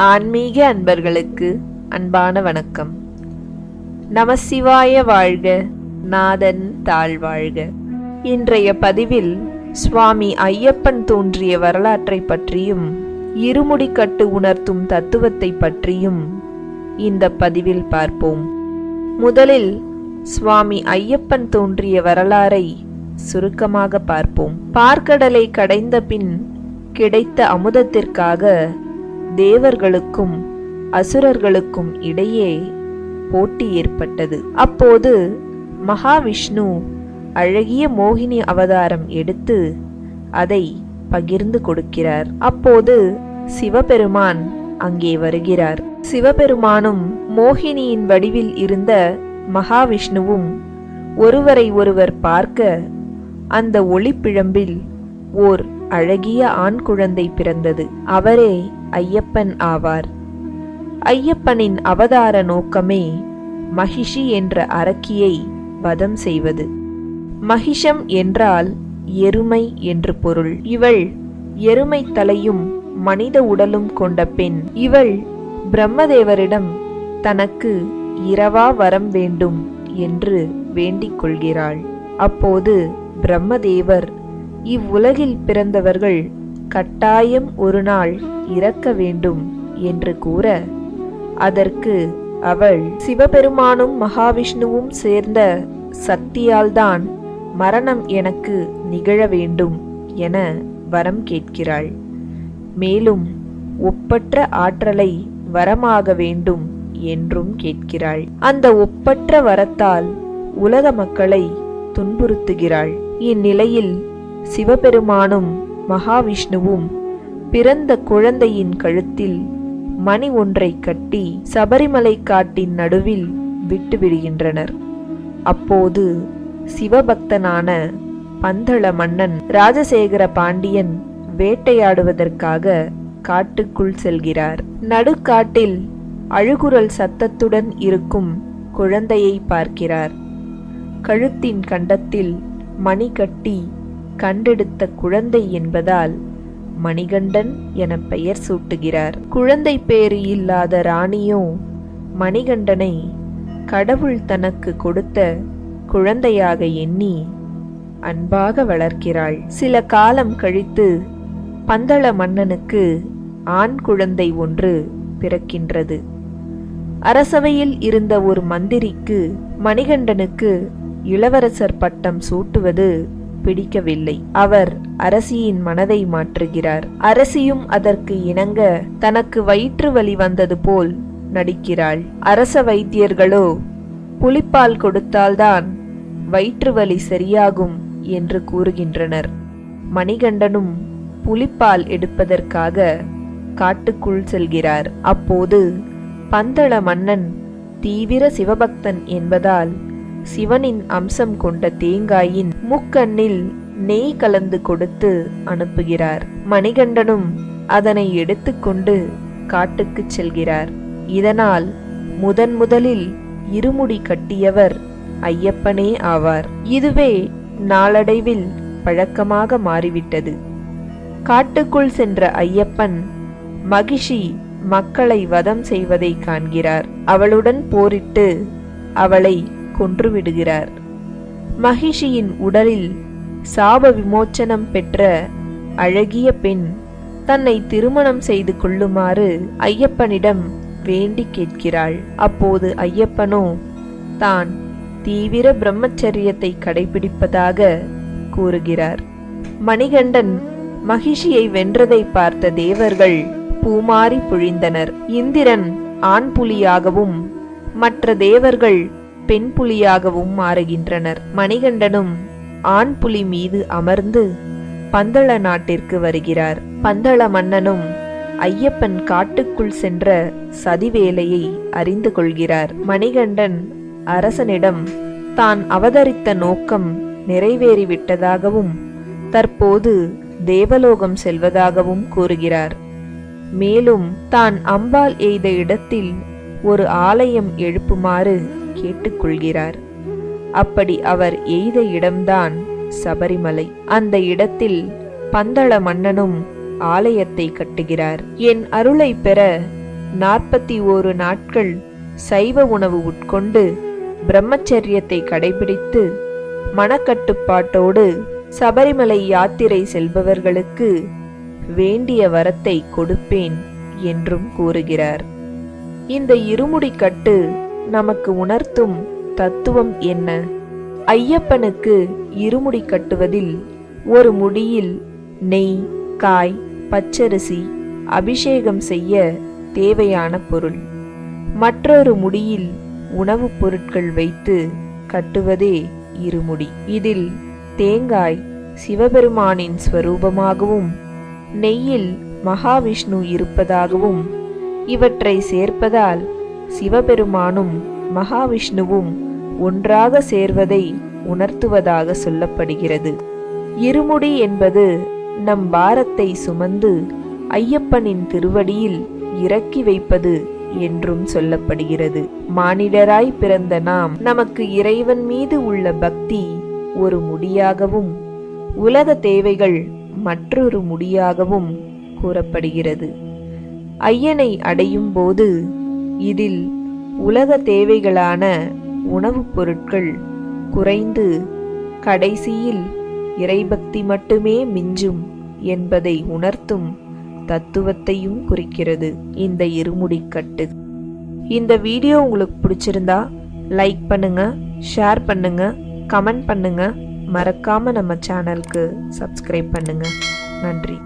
ஆன்மீக அன்பர்களுக்கு அன்பான வணக்கம். நமசிவாய வாழ்க, நாதன் தாழ்வாழ்க. இன்றைய பதிவில் சுவாமி ஐயப்பன் தோன்றிய வரலாற்றை பற்றியும் இருமுடிக்கட்டு உணர்த்தும் தத்துவத்தை பற்றியும் இந்த பதிவில் பார்ப்போம். முதலில் சுவாமி ஐயப்பன் தோன்றிய வரலாறை சுருக்கமாக பார்ப்போம். பார்க்கடலை கடைந்த பின் கிடைத்த அமுதத்திற்காக தேவர்களுக்கும் அசுரர்களுக்கும் இடையே போட்டி ஏற்பட்டது. அப்போது மகாவிஷ்ணு அழகிய மோகினி அவதாரம் எடுத்து அதை பகிர்ந்து கொடுக்கிறார். அப்போது சிவபெருமான் அங்கே வருகிறார். சிவபெருமானும் மோகினியின் வடிவில் இருந்த மகாவிஷ்ணுவும் ஒருவரை ஒருவர் பார்க்க அந்த ஒளிப்பிழம்பில் ஓர் அழகிய ஆண் குழந்தை பிறந்தது. அவரே ஐயப்பன் ஆவார். ஐயப்பனின் அவதார நோக்கமே மகிஷி என்ற அரக்கியை வதம் செய்வது. மகிஷம் என்றால் எருமை என்று பொருள். இவள் எருமை தலையும் மனித உடலும் கொண்ட பெண். இவள் பிரம்மதேவரிடம் தனக்கு இரவா வரம் வேண்டும் என்று வேண்டிக் கொள்கிறாள். அப்போது பிரம்மதேவர் இவ்வுலகில் பிறந்தவர்கள் கட்டாயம் ஒரு நாள் இறக்க வேண்டும் என்று கூற, அதற்கு அவள் சிவபெருமானும் மகாவிஷ்ணுவும் சேர்ந்த சக்தியால்தான் மரணம் எனக்கு நிகழ வேண்டும் என வரம் கேட்கிறாள். மேலும் ஒப்பற்ற ஆற்றலை வரமாக வேண்டும் என்றும் கேட்கிறாள். அந்த ஒப்பற்ற வரத்தால் உலக மக்களை துன்புறுத்துகிறாள். இந்நிலையில் சிவபெருமானும் மகாவிஷ்ணுவும் பிறந்த குழந்தையின் கழுத்தில் மணி ஒன்றை கட்டி சபரிமலை காட்டின் நடுவில் விட்டுவிடுகின்றனர். அப்போது சிவபக்தனான பந்தள மன்னன் ராஜசேகர பாண்டியன் வேட்டையாடுவதற்காக காட்டுக்குள் செல்கிறார். நடுக்காட்டில் அழுகுரல் சத்தத்துடன் இருக்கும் குழந்தையை பார்க்கிறார். கழுத்தின் கண்டத்தில் மணி கட்டி கண்டெடுத்த குழந்தை என்பதால் மணிகண்டன் என பெயர் சூட்டுகிறார். குழந்தை பேறு இல்லாத ராணியோ மணிகண்டனை கடவுள் தனக்கு கொடுத்த குழந்தையாக எண்ணி அன்பாக வளர்க்கிறாள். சில காலம் கழித்து பந்தள மன்னனுக்கு ஆண் குழந்தை ஒன்று பிறக்கின்றது. அரசவையில் இருந்த ஒரு மந்திரிக்கு மணிகண்டனுக்கு இளவரசர் பட்டம் சூட்டுவது பிடிக்கவில்லை. அவர் அரசியின் மனதை மாற்றுகிறார். அரசியும் அதற்கு இணங்க தனக்கு வயிற்று வலி வந்தது போல் நடிக்கிறாள். அரச வைத்தியர்களோ புலிப்பால் கொடுத்தால்தான் வயிற்று வலி சரியாகும் என்று கூறுகின்றனர். மணிகண்டனும் புலிப்பால் எடுப்பதற்காக காட்டுக்குள் செல்கிறார். அப்போது பந்தள மன்னன் தீவிர சிவபக்தன் என்பதால் சிவனின் அம்சம் கொண்ட தேங்காயின் முக்கண்ணில் நெய் கலந்து கொடுத்து அனுப்புகிறார். மணிகண்டனும் அதனை எடுத்துக்கொண்டு காட்டுக்கு செல்கிறார். இதனால் முதலில் இருமுடி கட்டியவர் ஐயப்பனே ஆவார். இதுவே நாளடைவில் பழக்கமாக மாறிவிட்டது. காட்டுக்குள் சென்ற ஐயப்பன் மகிஷி மக்களை வதம் செய்வதை காண்கிறார். அவளுடன் போரிட்டு அவளை கொன்றுவிடுகிறார். மகிஷியின் உடலில் சாப விமோச்சனம் பெற்ற அழகிய பெண் தன்னை திருமணம் செய்து கொள்ளுமாறு ஐயப்பனிடம் வேண்டி கேட்கிறாள். அப்போது ஐயப்பனோ தான் தீவிர பிரம்மச்சரியத்தை கடைபிடிப்பதாக கூறுகிறார். மணிகண்டன் மகிஷியை வென்றதை பார்த்த தேவர்கள் பூமாரி பொழிந்தனர். இந்திரன் ஆண் புலியாகவும் மற்ற தேவர்கள் பெண் புலியாகவும் மாறுகின்றனர். மணிகண்டனும் ஆண் புலி மீது அமர்ந்து பந்தள நாட்டிற்கு வருகிறார். பந்தள மன்னனும் ஐயப்பன் காட்டுக்குள் சென்ற சதிவேலையை அறிந்து கொள்கிறார். மணிகண்டன் அரசனிடம் தான் அவதரித்த நோக்கம் நிறைவேறிவிட்டதாகவும் தற்போது தேவலோகம் செல்வதாகவும் கூறுகிறார். மேலும் தான் அம்பாள் எய்த இடத்தில் ஒரு ஆலயம் எழுப்புமாறு கேட்டுக்கொள்கிறார். அப்படி அவர் எய்த இடம்தான் சபரிமலை. அந்த இடத்தில் பந்தள மன்னனும் ஆலயத்தை கட்டுகிறார். என் அருளை பெற 41 நாட்கள் சைவ உணவு உட்கொண்டு பிரம்மச்சரியத்தை கடைபிடித்து மனக்கட்டுப்பாட்டோடு சபரிமலை யாத்திரை செல்பவர்களுக்கு வேண்டிய வரத்தை கொடுப்பேன் என்றும் கூறுகிறார். இந்த இருமுடிக்கட்டு நமக்கு உணர்த்தும் தத்துவம் என்ன? ஐயப்பனுக்கு இருமுடி கட்டுவதில் ஒரு முடியில் நெய், காய், பச்சரிசி அபிஷேகம் செய்ய தேவையான பொருள், மற்றொரு முடியில் உணவுப் பொருட்கள் வைத்து கட்டுவதே இருமுடி. இதில் தேங்காய் சிவபெருமானின் ஸ்வரூபமாகவும் நெய்யில் மகாவிஷ்ணு இருப்பதாகவும் இவற்றை சேர்ப்பதால் சிவபெருமானும் மகாவிஷ்ணுவும் ஒன்றாக சேர்வதை உணர்த்துவதாக சொல்லப்படுகிறது. இருமுடி என்பது நம் பாரத்தை சுமந்து ஐயப்பனின் திருவடியில் இறக்கி வைப்பது என்றும் சொல்லப்படுகிறது. மானிடராய் பிறந்த நாம் நமக்கு இறைவன் மீது உள்ள பக்தி ஒரு முடியாகவும் உலக தேவைகள் மற்றொரு முடியாகவும் கூறப்படுகிறது. ஐயனை அடையும் போது இதில் உலக தேவைகளான உணவுப் பொருட்கள் குறைந்து கடைசியில் இறைபக்தி மட்டுமே மிஞ்சும் என்பதை உணர்த்தும் தத்துவத்தையும் குறிக்கிறது இந்த இருமுடிக்கட்டு. இந்த வீடியோ உங்களுக்கு பிடிச்சிருந்தா லைக் பண்ணுங்க, ஷேர் பண்ணுங்க, கமெண்ட் பண்ணுங்க, மறக்காம நம்ம சேனலுக்கு சப்ஸ்கிரைப் பண்ணுங்க. நன்றி.